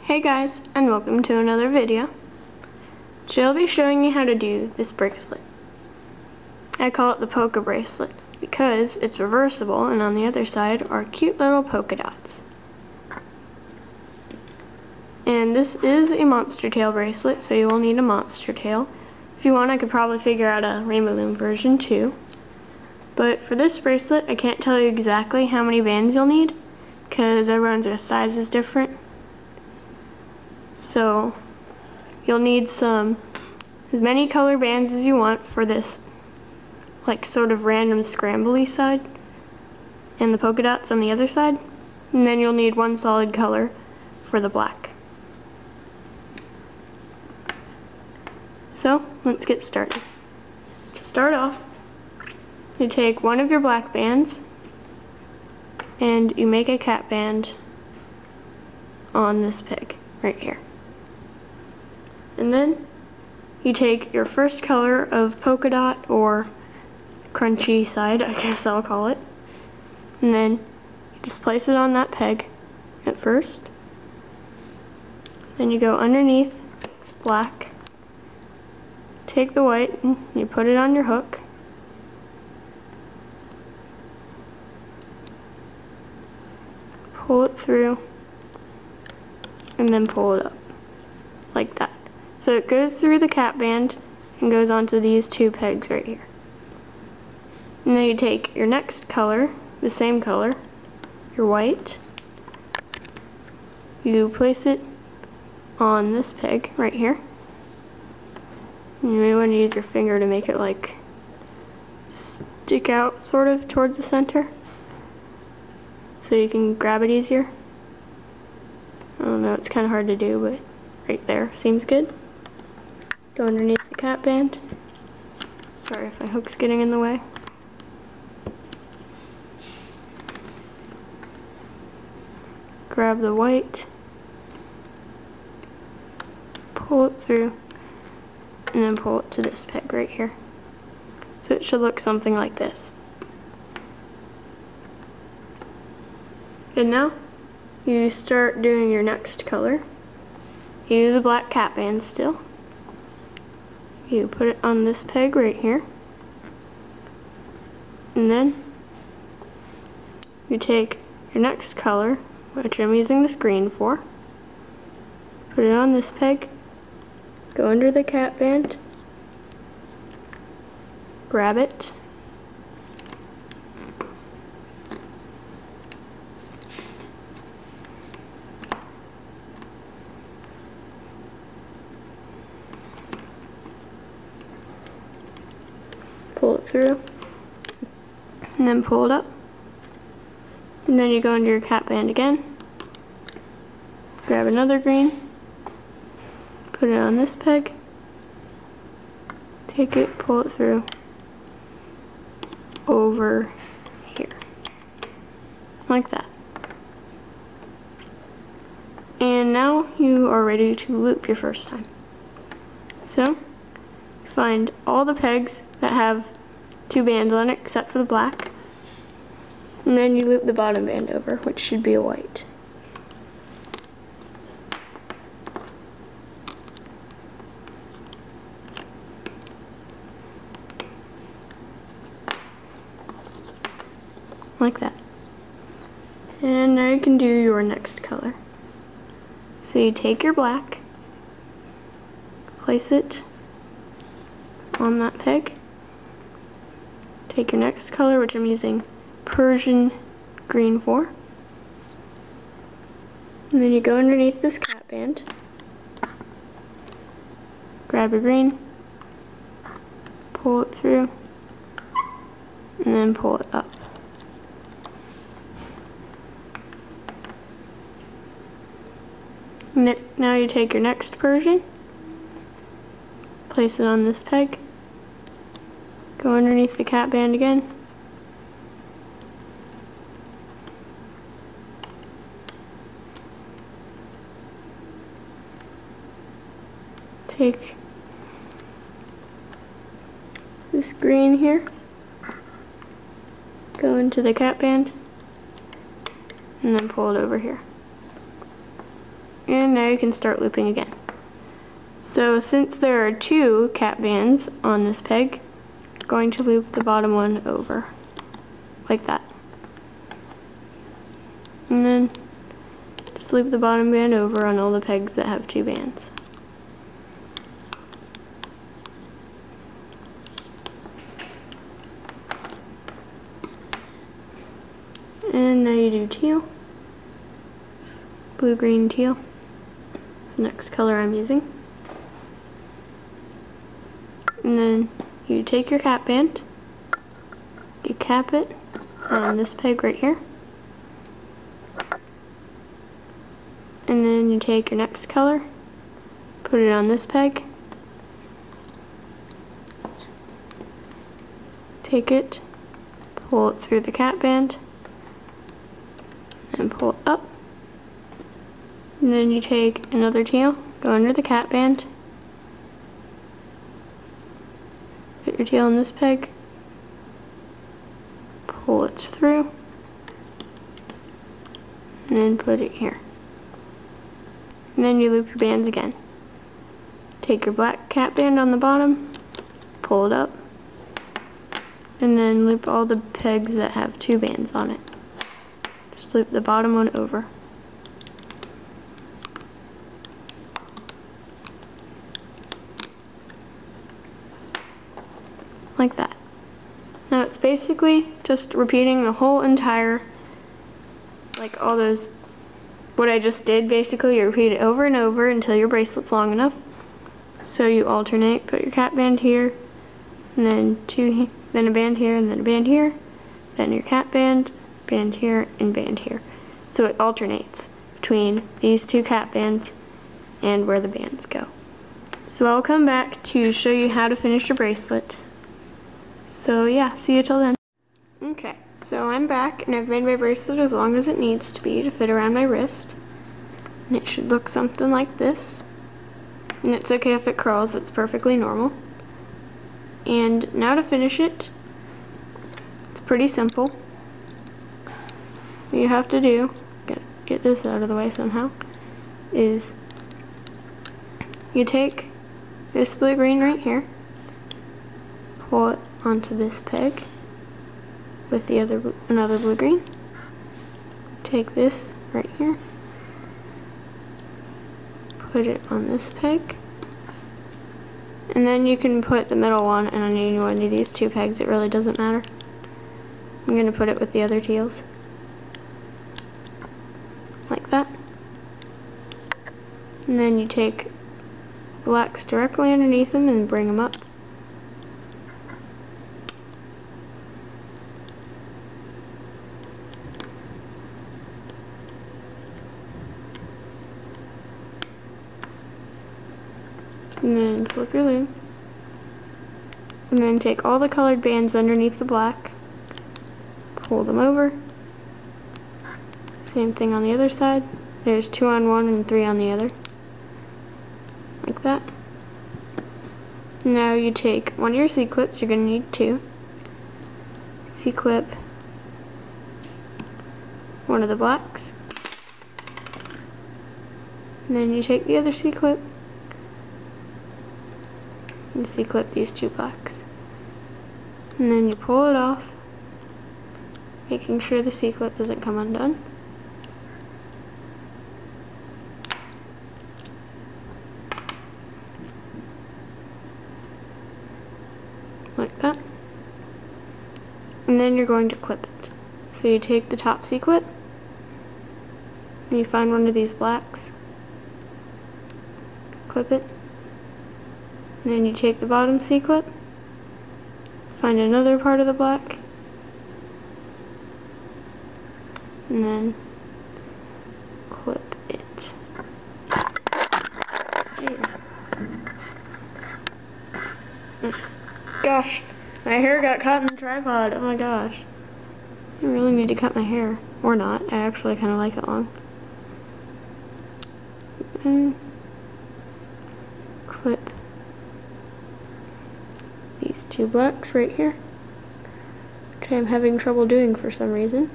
Hey guys, and welcome to another video. Today I'll be showing you how to do this bracelet. I call it the Polka Bracelet because it's reversible and on the other side are cute little polka dots. And this is a monster tail bracelet, so you will need a monster tail. If you want, I could probably figure out a rainbow loom version too. But for this bracelet, I can't tell you exactly how many bands you'll need because everyone's size is different. So you'll need as many color bands as you want for this like sort of random scrambly side and the polka dots on the other side, and then you'll need one solid color for the black. So let's get started. To start off, you take one of your black bands and you make a cap band on this peg right here. And then you take your first color of polka dot, or crunchy side, I guess I'll call it, and then you just place it on that peg at first. Then you go underneath, it's black, take the white and you put it on your hook. Pull it through and then pull it up like that. So it goes through the cap band and goes onto these two pegs right here. And then you take your next color, the same color, your white, you place it on this peg right here. And you may want to use your finger to make it like stick out sort of towards the center so you can grab it easier. I don't know, it's kind of hard to do, but right there seems good. Go underneath the cap band. Sorry if my hook's getting in the way. Grab the white, pull it through, and then pull it to this peg right here. So it should look something like this. And now you start doing your next color. You use a black cap band still. You put it on this peg right here. And then you take your next color, which I'm using this green for. Put it on this peg. Go under the cap band. Grab it. Pull it through, and then pull it up, and then you go under your cap band again, grab another green, put it on this peg, take it, pull it through, over here, like that. And now you are ready to loop your first time. So, find all the pegs that have two bands on it except for the black, and then you loop the bottom band over, which should be a white. Like that. And now you can do your next color. So you take your black, place it on that peg, take your next color, which I'm using Persian green for, and then you go underneath this cap band, grab your green, pull it through, and then pull it up. Now you take your next Persian, place it on this peg, go underneath the cap band again, take this green here, go into the cap band, and then pull it over here. And now you can start looping again. So since there are 2 cap bands on this peg, I'm going to loop the bottom one over, like that. And then just loop the bottom band over on all the pegs that have 2 bands. And now you do teal. Blue, green, teal. It's the next color I'm using. And then you take your cap band, you cap it on this peg right here. And then you take your next color, put it on this peg, take it, pull it through the cap band, and pull it up. And then you take another teal, go under the cap band, put your teal on this peg, pull it through, and then put it here. And then you loop your bands again. Take your black cap band on the bottom, pull it up, and then loop all the pegs that have 2 bands on it. Just loop the bottom one over. Like that. Now it's basically just repeating the whole entire, like all those, what I just did basically, you repeat it over and over until your bracelet's long enough. So you alternate, put your cap band here, and then then a band here, and then a band here, then your cap band here, and band here. So it alternates between these 2 cap bands and where the bands go. So I'll come back to show you how to finish your bracelet. So yeah, see you till then. Okay, so I'm back and I've made my bracelet as long as it needs to be to fit around my wrist. And it should look something like this. And it's okay if it curls, it's perfectly normal. And now to finish it, it's pretty simple. What you have to do, get this out of the way somehow, is you take this blue-green right here, pull it onto this peg with the another blue-green. Take this right here, put it on this peg, and then you can put the middle one and on any one of these 2 pegs, it really doesn't matter. I'm going to put it with the other teals. Like that. And then you take blacks directly underneath them and bring them up. And then flip your loop. And then take all the colored bands underneath the black, pull them over. Same thing on the other side. There's 2 on one and 3 on the other. Like that. Now you take one of your C-clips, you're going to need 2. C-clip one of the blacks. And then you take the other C-clip and C-clip these 2 blacks. And then you pull it off, making sure the C-clip doesn't come undone. Like that. And then you're going to clip it. So you take the top C-clip, and you find one of these blacks, clip it, and then you take the bottom C-clip, find another part of the black, and then clip it. Jeez. Gosh, my hair got caught in the tripod. Oh my gosh. I really need to cut my hair. Or not. I actually kind of like it long. And clip these 2 blacks right here, which I'm having trouble doing for some reason.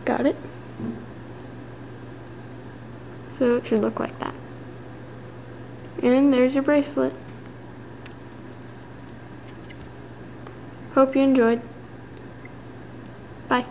Got it? So it should look like that. And there's your bracelet. Hope you enjoyed. Bye.